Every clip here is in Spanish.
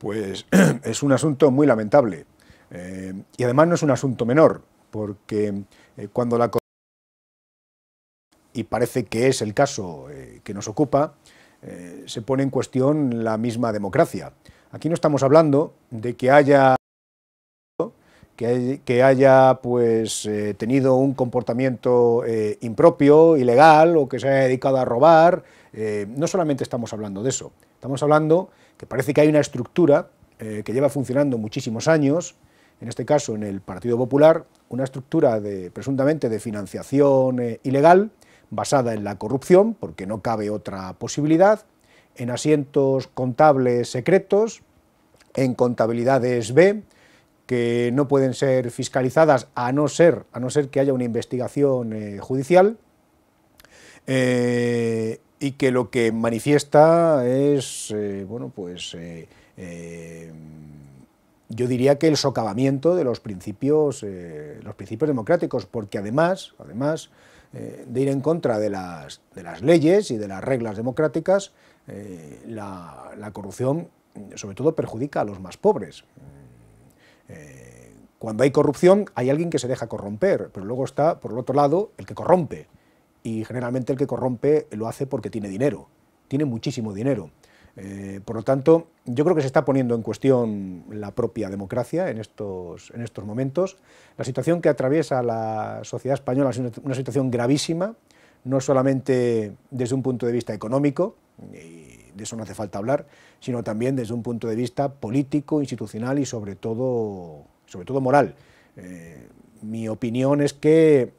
Pues es un asunto muy lamentable y además no es un asunto menor, porque cuando la corrupción, y parece que es el caso que nos ocupa, se pone en cuestión la misma democracia. Aquí no estamos hablando de que haya pues, tenido un comportamiento impropio, ilegal, o que se haya dedicado a robar. No solamente estamos hablando de eso, estamos hablando que parece que hay una estructura que lleva funcionando muchísimos años, en este caso en el Partido Popular, una estructura presuntamente de financiación ilegal, basada en la corrupción, porque no cabe otra posibilidad, en asientos contables secretos, en contabilidades B, que no pueden ser fiscalizadas a no ser que haya una investigación judicial, y que lo que manifiesta es, yo diría que el socavamiento de los principios democráticos, porque además de ir en contra de las leyes y de las reglas democráticas, la corrupción sobre todo perjudica a los más pobres. Cuando hay corrupción hay alguien que se deja corromper, pero luego está, por el otro lado, el que corrompe, y generalmente el que corrompe lo hace porque tiene dinero, tiene muchísimo dinero. Por lo tanto, yo creo que se está poniendo en cuestión la propia democracia en estos momentos. La situación que atraviesa la sociedad española es una situación gravísima, no solamente desde un punto de vista económico, y de eso no hace falta hablar, sino también desde un punto de vista político, institucional y sobre todo moral. Mi opinión es que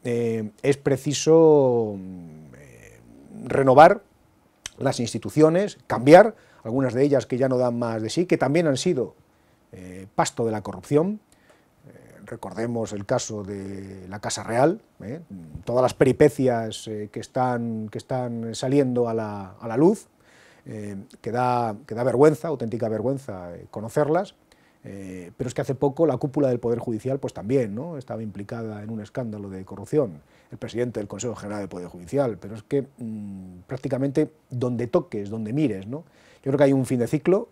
es preciso renovar las instituciones, cambiar algunas de ellas que ya no dan más de sí, que también han sido pasto de la corrupción. Recordemos el caso de la Casa Real, todas las peripecias que están saliendo a la luz, que da vergüenza, auténtica vergüenza conocerlas, pero es que hace poco la cúpula del Poder Judicial pues también, ¿no?, estaba implicada en un escándalo de corrupción, el presidente del Consejo General del Poder Judicial, pero es que prácticamente donde toques, donde mires, ¿no? Yo creo que hay un fin de ciclo,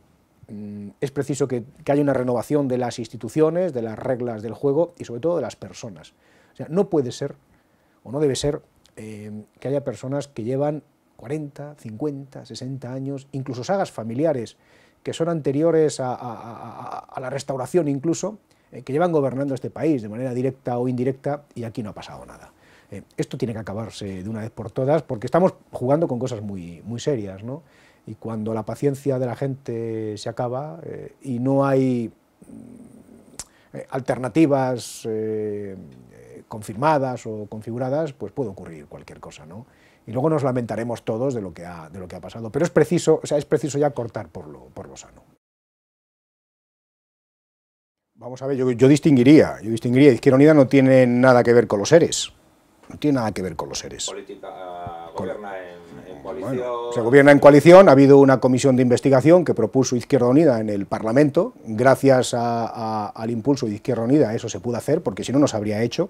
es preciso que haya una renovación de las instituciones, de las reglas del juego y sobre todo de las personas. O sea, no puede ser, o no debe ser, que haya personas que llevan 40, 50, 60 años, incluso sagas familiares, que son anteriores a la restauración incluso, que llevan gobernando este país de manera directa o indirecta y aquí no ha pasado nada. Esto tiene que acabarse de una vez por todas porque estamos jugando con cosas muy serias, ¿no? Y cuando la paciencia de la gente se acaba y no hay alternativas confirmadas o configuradas, pues puede ocurrir cualquier cosa, ¿no? Y luego nos lamentaremos todos de lo que ha pasado. Pero es preciso ya cortar por lo sano. Vamos a ver, yo distinguiría, Izquierda Unida no tiene nada que ver con los seres. No tiene nada que ver con los seres. Gobierna en coalición. Bueno, se gobierna en coalición, ha habido una comisión de investigación que propuso Izquierda Unida en el Parlamento, gracias al impulso de Izquierda Unida eso se pudo hacer, porque si no, no se habría hecho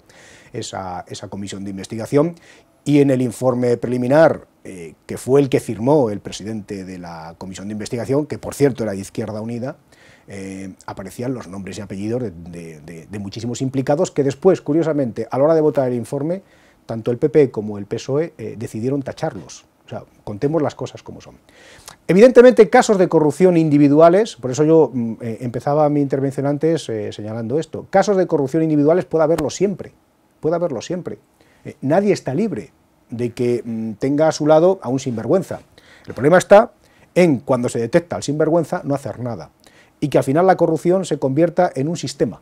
esa comisión de investigación, y en el informe preliminar, que fue el que firmó el presidente de la comisión de investigación, que por cierto era de Izquierda Unida, aparecían los nombres y apellidos de muchísimos implicados que después, curiosamente, a la hora de votar el informe, tanto el PP como el PSOE decidieron tacharlos. O sea, contemos las cosas como son. Evidentemente, casos de corrupción individuales, por eso yo empezaba mi intervención antes señalando esto, casos de corrupción individuales puede haberlo siempre, nadie está libre de que tenga a su lado a un sinvergüenza. El problema está en cuando se detecta al sinvergüenza no hacer nada y que al final la corrupción se convierta en un sistema.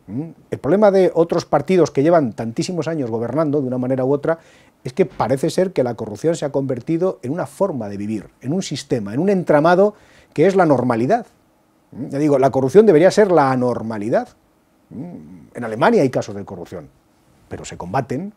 El problema de otros partidos que llevan tantísimos años gobernando de una manera u otra es que parece ser que la corrupción se ha convertido en una forma de vivir, en un sistema, en un entramado que es la normalidad. Ya digo, la corrupción debería ser la anormalidad. En Alemania hay casos de corrupción, pero se combaten.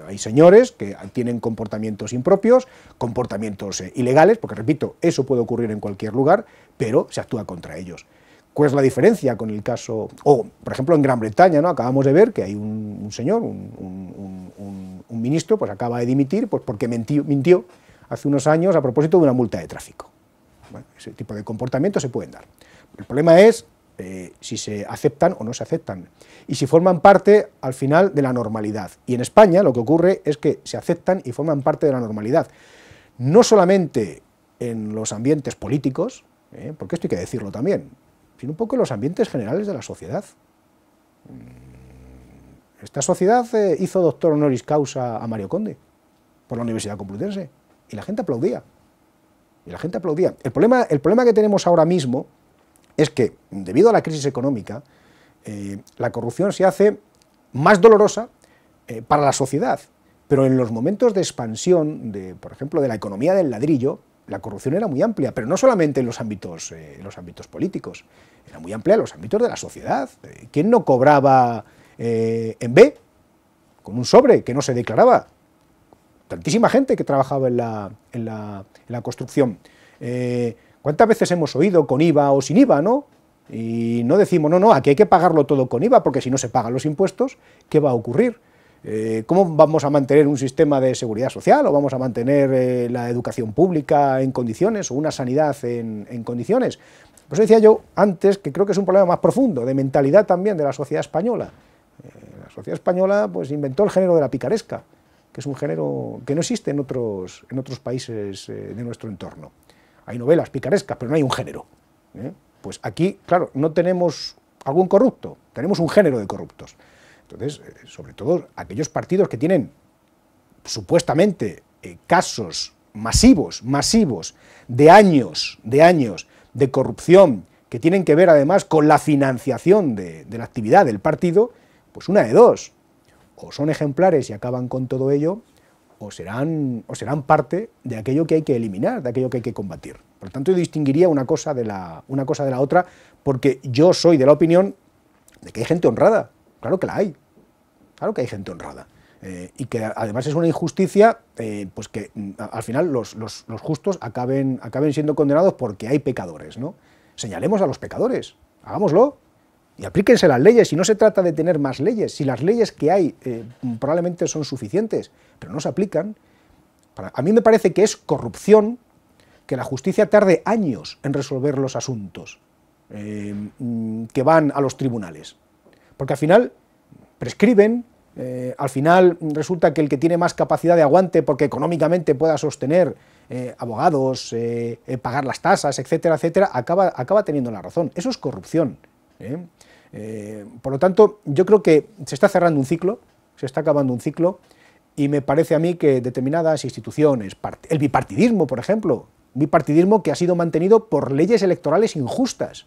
Hay señores que tienen comportamientos impropios, comportamientos ilegales, porque repito, eso puede ocurrir en cualquier lugar, pero se actúa contra ellos. ¿Cuál es la diferencia con el caso, por ejemplo en Gran Bretaña, ¿no? Acabamos de ver que hay un señor, un ministro, pues acaba de dimitir pues porque mintió hace unos años a propósito de una multa de tráfico. Bueno, ese tipo de comportamientos se pueden dar. El problema es si se aceptan o no se aceptan, y si forman parte, al final, de la normalidad. Y en España lo que ocurre es que se aceptan y forman parte de la normalidad. No solamente en los ambientes políticos, porque esto hay que decirlo también, sino un poco en los ambientes generales de la sociedad. Esta sociedad hizo doctor honoris causa a Mario Conde por la Universidad Complutense, y la gente aplaudía. El problema que tenemos ahora mismo es que, debido a la crisis económica, la corrupción se hace más dolorosa para la sociedad, pero en los momentos de expansión, por ejemplo, de la economía del ladrillo, la corrupción era muy amplia, pero no solamente en los ámbitos políticos, era muy amplia en los ámbitos de la sociedad. ¿Quién no cobraba en B, con un sobre que no se declaraba? Tantísima gente que trabajaba en la construcción. ¿Cuántas veces hemos oído con IVA o sin IVA, no? Y no decimos, no, aquí hay que pagarlo todo con IVA, porque si no se pagan los impuestos, ¿qué va a ocurrir? ¿Cómo vamos a mantener un sistema de seguridad social, o vamos a mantener la educación pública en condiciones, o una sanidad en condiciones? Por eso decía yo antes que creo que es un problema más profundo, de mentalidad también de la sociedad española. La sociedad española pues inventó el género de la picaresca, que es un género que no existe en otros países de nuestro entorno. Hay novelas picarescas, pero no hay un género. Pues aquí, claro, no tenemos algún corrupto, tenemos un género de corruptos. Entonces, sobre todo aquellos partidos que tienen supuestamente casos masivos de años de corrupción, que tienen que ver además con la financiación de la actividad del partido, pues una de dos: o son ejemplares y acaban con todo ello, o serán parte de aquello que hay que eliminar, de aquello que hay que combatir. Por lo tanto, yo distinguiría una cosa de la otra, porque yo soy de la opinión de que hay gente honrada. Claro que la hay, claro que hay gente honrada, y que además es una injusticia pues que al final los justos acaben siendo condenados porque hay pecadores, ¿no? Señalemos a los pecadores, hagámoslo, y aplíquense las leyes. Y no se trata de tener más leyes, si las leyes que hay probablemente son suficientes, pero no se aplican. A mí me parece que es corrupción que la justicia tarde años en resolver los asuntos que van a los tribunales, porque al final prescriben, al final resulta que el que tiene más capacidad de aguante porque económicamente pueda sostener abogados, pagar las tasas, etcétera, etcétera, acaba teniendo la razón. Eso es corrupción. Por lo tanto, yo creo que se está cerrando un ciclo, se está acabando un ciclo, y me parece a mí que determinadas instituciones, el bipartidismo, por ejemplo, un bipartidismo que ha sido mantenido por leyes electorales injustas.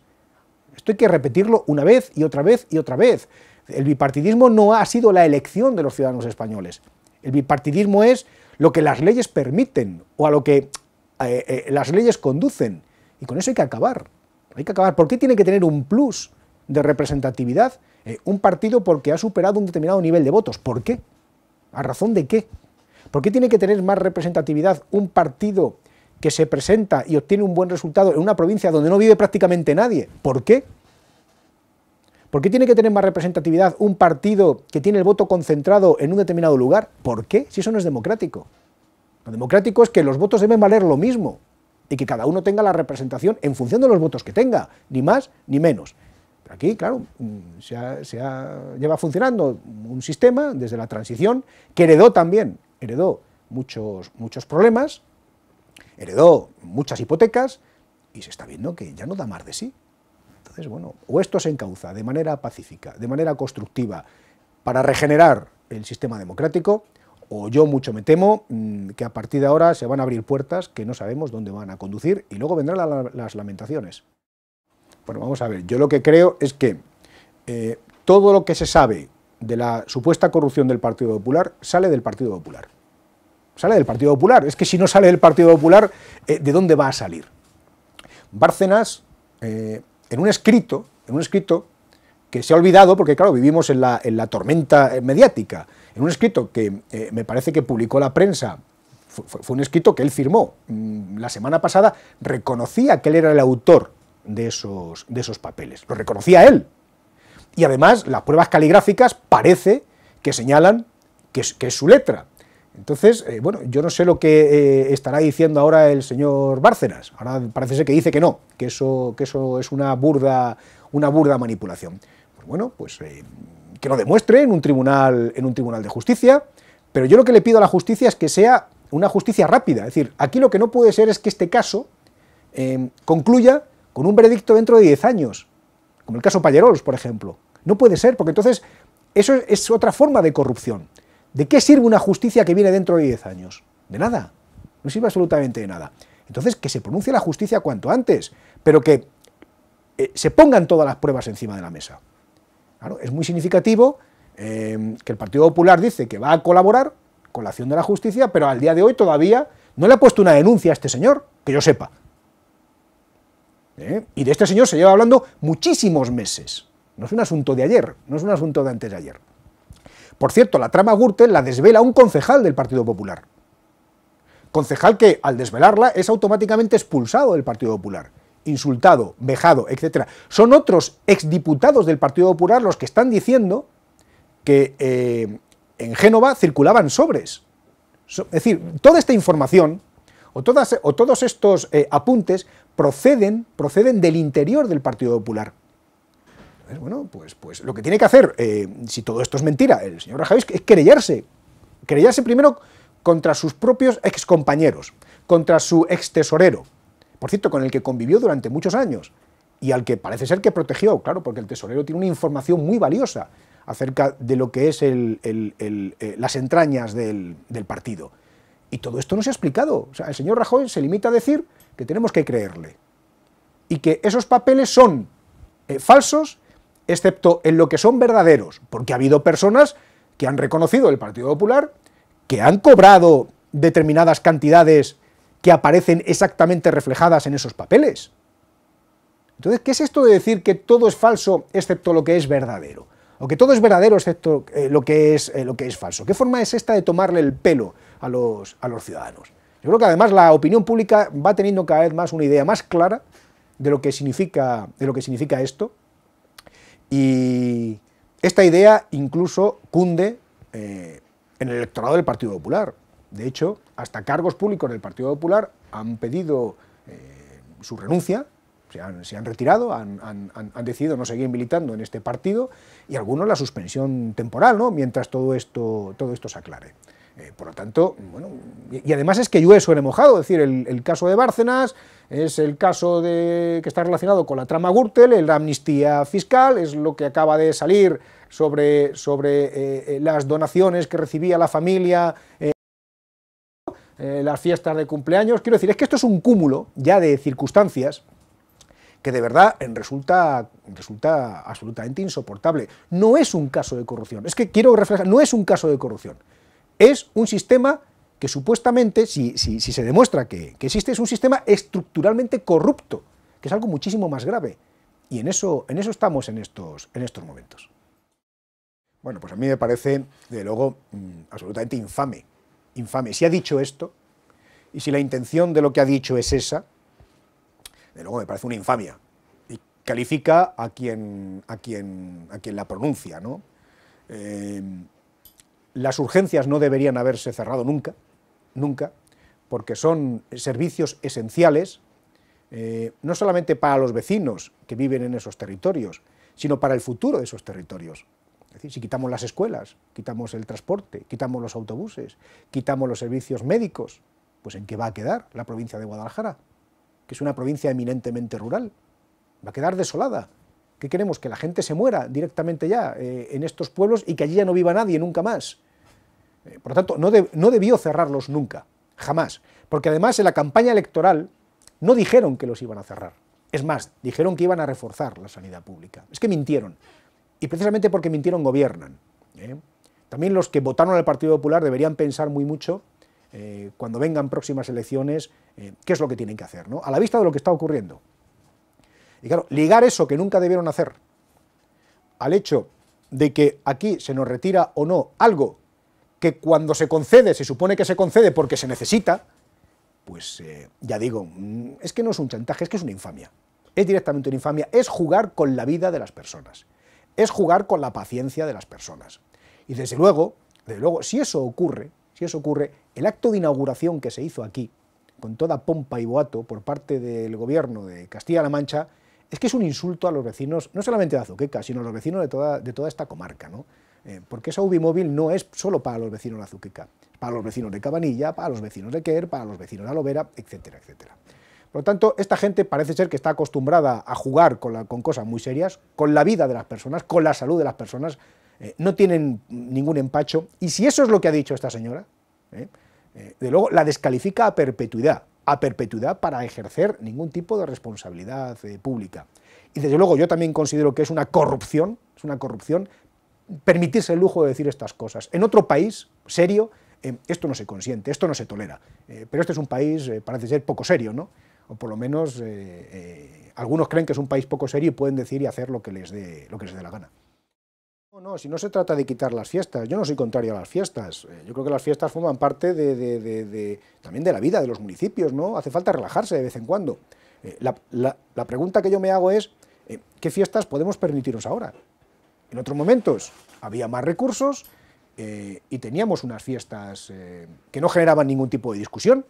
Esto hay que repetirlo una vez y otra vez y otra vez. El bipartidismo no ha sido la elección de los ciudadanos españoles. El bipartidismo es lo que las leyes permiten, o a lo que las leyes conducen, y con eso hay que acabar. Hay que acabar. ¿Por qué tiene que tener un plus de representatividad un partido porque ha superado un determinado nivel de votos? ¿Por qué? ¿A razón de qué? ¿Por qué tiene que tener más representatividad un partido que se presenta y obtiene un buen resultado en una provincia donde no vive prácticamente nadie? ¿Por qué? ¿Por qué tiene que tener más representatividad un partido que tiene el voto concentrado en un determinado lugar? ¿Por qué? Si eso no es democrático. Lo democrático es que los votos deben valer lo mismo y que cada uno tenga la representación en función de los votos que tenga, ni más ni menos. Pero aquí, claro, lleva funcionando un sistema desde la transición que heredó muchos problemas, heredó muchas hipotecas, y se está viendo que ya no da más de sí. Entonces, bueno, o esto se encauza de manera pacífica, de manera constructiva, para regenerar el sistema democrático, o yo mucho me temo que a partir de ahora se van a abrir puertas que no sabemos dónde van a conducir, y luego vendrán las lamentaciones. Bueno, vamos a ver, yo lo que creo es que todo lo que se sabe de la supuesta corrupción del Partido Popular sale del Partido Popular. Sale del Partido Popular. Es que si no sale del Partido Popular, ¿de dónde va a salir? Bárcenas, en un escrito que se ha olvidado, porque claro, vivimos en la tormenta mediática, en un escrito que me parece que publicó la prensa, fue un escrito que él firmó la semana pasada, reconocía que él era el autor de esos papeles, lo reconocía él, y además las pruebas caligráficas parece que señalan que es su letra. Entonces, bueno, yo no sé lo que estará diciendo ahora el señor Bárcenas. Ahora parece ser que dice que no, que eso es una burda manipulación. Pues bueno, pues que lo demuestre en un tribunal de justicia, pero yo lo que le pido a la justicia es que sea una justicia rápida. Es decir, aquí lo que no puede ser es que este caso concluya con un veredicto dentro de 10 años, como el caso Pallerols, por ejemplo. No puede ser, porque entonces eso es otra forma de corrupción. ¿De qué sirve una justicia que viene dentro de 10 años? De nada, no sirve absolutamente de nada. Entonces, que se pronuncie la justicia cuanto antes, pero que se pongan todas las pruebas encima de la mesa. Claro, es muy significativo que el Partido Popular dice que va a colaborar con la acción de la justicia, pero al día de hoy todavía no le ha puesto una denuncia a este señor, que yo sepa. Y de este señor se lleva hablando muchísimos meses. No es un asunto de ayer, no es un asunto de antes de ayer. Por cierto, la trama Gürtel la desvela un concejal del Partido Popular. Concejal que, al desvelarla, es automáticamente expulsado del Partido Popular, insultado, vejado, etc. Son otros exdiputados del Partido Popular los que están diciendo que en Génova circulaban sobres. Es decir, toda esta información, o todos estos apuntes, proceden del interior del Partido Popular. Entonces, bueno, pues lo que tiene que hacer, si todo esto es mentira, el señor Rajoy, es querellarse primero contra sus propios excompañeros, contra su extesorero, por cierto, con el que convivió durante muchos años, y al que parece ser que protegió, claro, porque el tesorero tiene una información muy valiosa acerca de lo que es las entrañas del partido. Y todo esto no se ha explicado. O sea, el señor Rajoy se limita a decir que tenemos que creerle, y que esos papeles son falsos, excepto en lo que son verdaderos, porque ha habido personas que han reconocido el Partido Popular, que han cobrado determinadas cantidades que aparecen exactamente reflejadas en esos papeles. Entonces, ¿qué es esto de decir que todo es falso excepto lo que es verdadero? O que todo es verdadero excepto lo que es falso. ¿Qué forma es esta de tomarle el pelo a los ciudadanos? Yo creo que además la opinión pública va teniendo cada vez más una idea más clara de lo que significa esto, y esta idea incluso cunde en el electorado del Partido Popular. De hecho, hasta cargos públicos del Partido Popular han pedido su renuncia, se han retirado, han decidido no seguir militando en este partido, y algunos la suspensión temporal, ¿no?, mientras todo esto se aclare. Por lo tanto, bueno, y además es que llueve sobre mojado, es decir, el caso de Bárcenas es el caso que está relacionado con la trama Gürtel, la amnistía fiscal, es lo que acaba de salir sobre las donaciones que recibía la familia, las fiestas de cumpleaños. Quiero decir, es que esto es un cúmulo ya de circunstancias que de verdad resulta absolutamente insoportable. No es un caso de corrupción, es que quiero reflejar, no es un caso de corrupción. Es un sistema que supuestamente, si se demuestra que existe, es un sistema estructuralmente corrupto, que es algo muchísimo más grave. Y en eso estamos en estos momentos. Bueno, pues a mí me parece, desde luego, absolutamente infame. Infame. Si ha dicho esto, y si la intención de lo que ha dicho es esa, de luego me parece una infamia. Y califica a quien la pronuncia, ¿no? Las urgencias no deberían haberse cerrado nunca, porque son servicios esenciales, no solamente para los vecinos que viven en esos territorios, sino para el futuro de esos territorios. Es decir, si quitamos las escuelas, quitamos el transporte, quitamos los autobuses, quitamos los servicios médicos, pues ¿en qué va a quedar la provincia de Guadalajara? Que es una provincia eminentemente rural. Va a quedar desolada. ¿Qué queremos? ¿Que la gente se muera directamente ya en estos pueblos y que allí ya no viva nadie nunca más? Por lo tanto, no debió cerrarlos nunca, jamás, porque además en la campaña electoral no dijeron que los iban a cerrar, es más, dijeron que iban a reforzar la sanidad pública. Es que mintieron, y precisamente porque mintieron gobiernan. También los que votaron al Partido Popular deberían pensar muy mucho, cuando vengan próximas elecciones, qué es lo que tienen que hacer, ¿no?, a la vista de lo que está ocurriendo. Y claro, ligar eso que nunca debieron hacer al hecho de que aquí se nos retira o no algo que cuando se concede, se supone que se concede porque se necesita, pues ya digo, es que no es un chantaje, es que es una infamia. Es directamente una infamia, es jugar con la vida de las personas, es jugar con la paciencia de las personas. Y desde luego, si eso ocurre, si eso ocurre, el acto de inauguración que se hizo aquí, con toda pompa y boato por parte del gobierno de Castilla-La Mancha, es que es un insulto a los vecinos, no solamente de Azuqueca, sino a los vecinos de toda esta comarca, ¿no? Porque esa ubimóvil no es solo para los vecinos de Azuqueca, para los vecinos de Cabanilla, para los vecinos de Quer, para los vecinos de Alovera, etcétera, etcétera. Por lo tanto, esta gente parece ser que está acostumbrada a jugar con cosas muy serias, con la vida de las personas, con la salud de las personas, no tienen ningún empacho, y si eso es lo que ha dicho esta señora, de luego la descalifica a perpetuidad para ejercer ningún tipo de responsabilidad pública. Y desde luego yo también considero que es una corrupción permitirse el lujo de decir estas cosas. En otro país serio, esto no se consiente, esto no se tolera, pero este es un país, parece ser, poco serio, ¿no? O por lo menos algunos creen que es un país poco serio y pueden decir y hacer lo que les dé la gana. No, si no se trata de quitar las fiestas, yo no soy contrario a las fiestas, yo creo que las fiestas forman parte también de la vida de los municipios, ¿no? Hace falta relajarse de vez en cuando. La pregunta que yo me hago es, ¿qué fiestas podemos permitirnos ahora? En otros momentos había más recursos y teníamos unas fiestas que no generaban ningún tipo de discusión.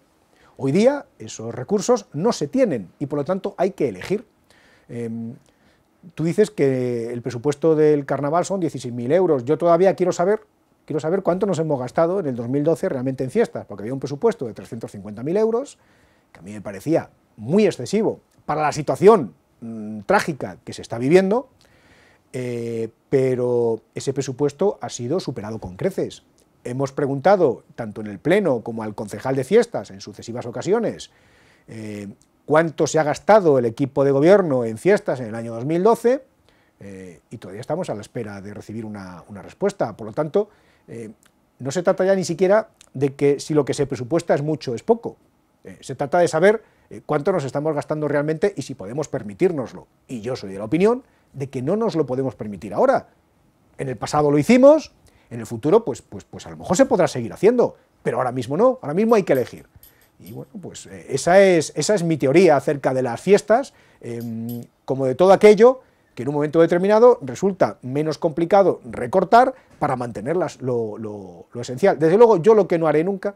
Hoy día esos recursos no se tienen y por lo tanto hay que elegir. Tú dices que el presupuesto del carnaval son 16.000 euros. Yo todavía quiero saber cuánto nos hemos gastado en el 2012 realmente en fiestas, porque había un presupuesto de 350.000 euros, que a mí me parecía muy excesivo para la situación trágica que se está viviendo, pero ese presupuesto ha sido superado con creces. Hemos preguntado, tanto en el Pleno como al concejal de fiestas en sucesivas ocasiones, cuánto se ha gastado el equipo de gobierno en fiestas en el año 2012 y todavía estamos a la espera de recibir una respuesta. Por lo tanto, no se trata ya ni siquiera de que si lo que se presupuesta es mucho o es poco. Se trata de saber cuánto nos estamos gastando realmente y si podemos permitírnoslo. Y yo soy de la opinión de que no nos lo podemos permitir ahora. En el pasado lo hicimos, en el futuro pues a lo mejor se podrá seguir haciendo, pero ahora mismo no, ahora mismo hay que elegir. Y bueno, pues esa es mi teoría acerca de las fiestas, como de todo aquello que en un momento determinado resulta menos complicado recortar para mantener lo esencial. Desde luego yo lo que no haré nunca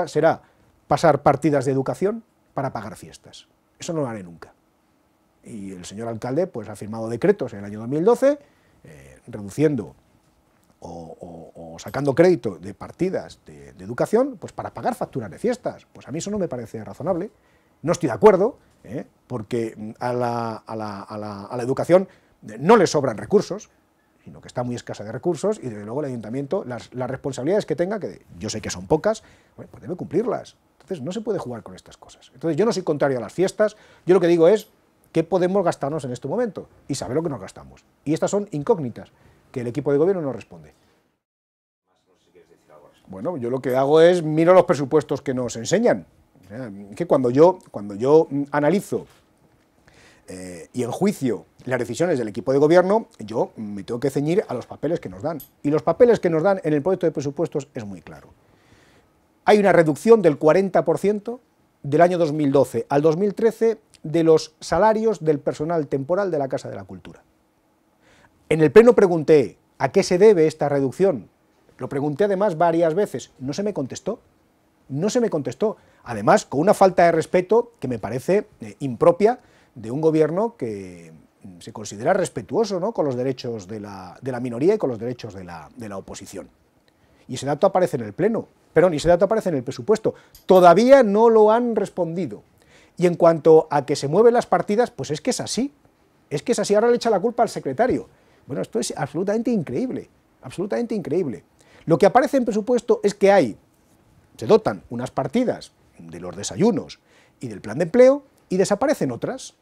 será pasar partidas de educación para pagar fiestas. Eso no lo haré nunca. Y el señor alcalde pues ha firmado decretos en el año 2012 reduciendo o sacando crédito de partidas de educación pues para pagar facturas de fiestas. Pues a mí eso no me parece razonable, no estoy de acuerdo, porque a la educación no le sobran recursos, sino que está muy escasa de recursos y desde luego el ayuntamiento, las responsabilidades que tenga, que yo sé que son pocas, bueno, pues debe cumplirlas. Entonces no se puede jugar con estas cosas. Entonces yo no soy contrario a las fiestas, yo lo que digo es qué podemos gastarnos en este momento y saber lo que nos gastamos. Y estas son incógnitas que el equipo de gobierno no responde. Bueno, yo lo que hago es miro los presupuestos que nos enseñan. O sea, que cuando yo analizo y enjuicio las decisiones del equipo de gobierno, yo me tengo que ceñir a los papeles que nos dan. Y los papeles que nos dan en el proyecto de presupuestos es muy claro. Hay una reducción del 40% del año 2012 al 2013 de los salarios del personal temporal de la Casa de la Cultura. En el Pleno pregunté a qué se debe esta reducción. Lo pregunté además varias veces, no se me contestó, además con una falta de respeto que me parece impropia de un gobierno que se considera respetuoso, ¿no?, con los derechos de la minoría y con los derechos de la oposición. Y ese dato aparece en el Pleno, y ese dato aparece en el presupuesto, todavía no lo han respondido. Y en cuanto a que se mueven las partidas, pues es que es así, ahora le echa la culpa al secretario. Bueno, esto es absolutamente increíble, absolutamente increíble. Lo que aparece en presupuesto es que se dotan unas partidas de los desayunos y del plan de empleo y desaparecen otras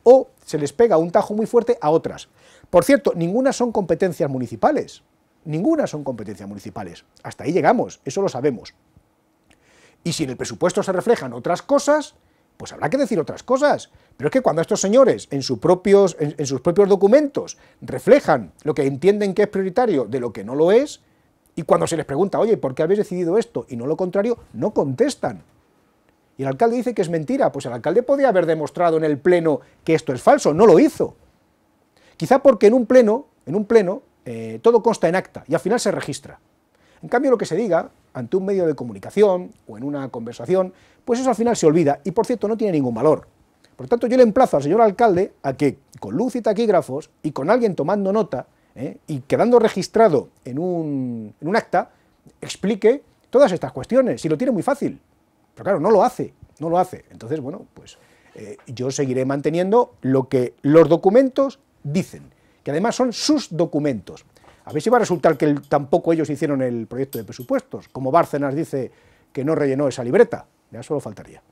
o se les pega un tajo muy fuerte a otras. Por cierto, ninguna son competencias municipales, hasta ahí llegamos, eso lo sabemos. Y si en el presupuesto se reflejan otras cosas, pues habrá que decir otras cosas. Pero es que cuando estos señores en sus propios documentos reflejan lo que entienden que es prioritario de lo que no lo es, y cuando se les pregunta, oye, ¿por qué habéis decidido esto y no lo contrario?, no contestan. Y el alcalde dice que es mentira. Pues el alcalde podía haber demostrado en el Pleno que esto es falso, no lo hizo. Quizá porque en un pleno todo consta en acta y al final se registra. En cambio, lo que se diga ante un medio de comunicación o en una conversación, pues eso al final se olvida y, por cierto, no tiene ningún valor. Por lo tanto, yo le emplazo al señor alcalde a que, con luz y taquígrafos y con alguien tomando nota y quedando registrado en un acta, explique todas estas cuestiones, si lo tiene muy fácil. Pero claro, no lo hace. Entonces, bueno, pues yo seguiré manteniendo lo que los documentos dicen, que además son sus documentos. A ver si va a resultar que tampoco ellos hicieron el proyecto de presupuestos, como Bárcenas dice que no rellenó esa libreta, ya solo faltaría.